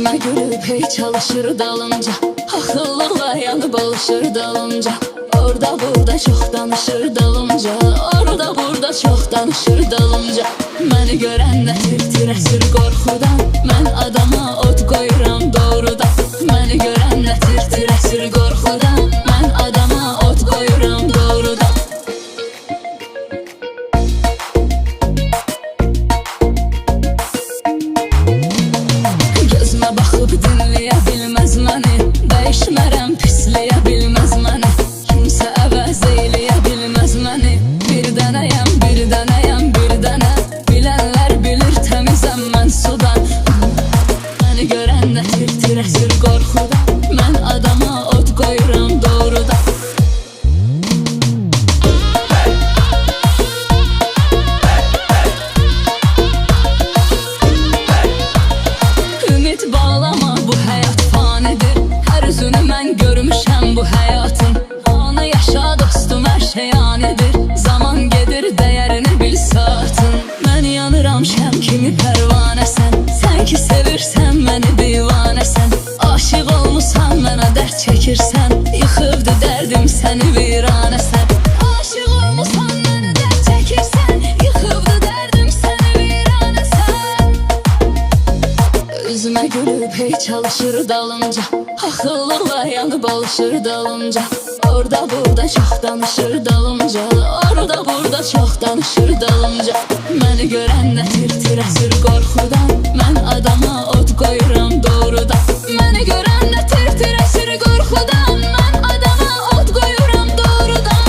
Üzümə gülüb hey çalışır dalınca, axıllıqla yanıb alışır dalınca. Orada burada çox danışır dalınca, orada burada çox danışır dalınca. Məni görən nə tir-tir əsir qorxudan, mən adama od qoyuram doğrudan. Məni görən nə tir-tir əsir qorxudan, mən adama od qoyuram doğrudan. Gözümə baxıb dinləyə bilməz məni, dəyişmərəm pisləyə bilməz məni. Kimsə əvəz eyləyə bilməz məni. Bir dənəyəm, bir dənəyəm, bir dənə. Bilənlər bilir təmizəm mən sudan. Məni görən nə tir-tir əsir qorxudan, mən adama od qoyuram doğrudan. Ümid bağlama, bu həyat fanidir. Hər üzünü mən görmüşəm bu həyatın. Anı yaşa dostum, hər şey anidir. Zaman gedir, dəyərini bil saatın. Mən yanıram şəm kimi pərvanəsən. Sən ki sevirsən məni divanəsən. Aşıq olmusan mənə dərd çəkirsən. Yıxıbdı dərdim səni viranəsən. Aşıq olmusan mənə dərd çəkirsən. Yıxıbdı dərdim səni viranəsən. Üzümə gülüb hey çalışır dalınca, axıllıqla yanıb alışır dalınca. Orada burada çox danışır dalınca, orada burada çox danışır dalınca. Məni görən nə tir-tir əsir qorxudan, mən adama od qoyuram doğrudan. Məni görən nə tir-tir əsir qorxudan, mən adama od qoyuram doğrudan.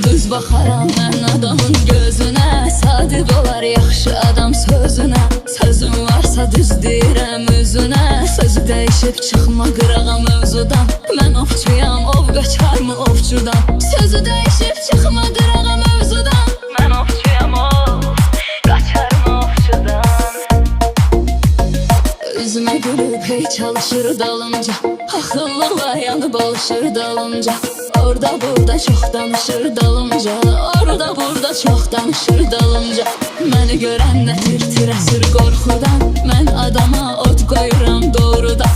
Düz baxaram mən adamın gözünə, sadiq olar yaxşı adam sözünə. Sözüm varsa düz deyirəm üzünə, sözü dəyişib çıxma qırağa mövzudan. Mən ovçuyam, ov qaçarmı ovçudan. Sözü dəyişib çıxma qırağa mövzudan. Mən ovçuyam, ov qaçarmı ovçudan. Üzümə gülüb hey çalışır dalınca, axıllıqla yanıb alışır dalınca. Orada burada çox danışır dalınca, orada burada çox danışır dalınca. Məni görən nə tir-tir əsir qorxudan, mən adama od qoyuram doğrudan.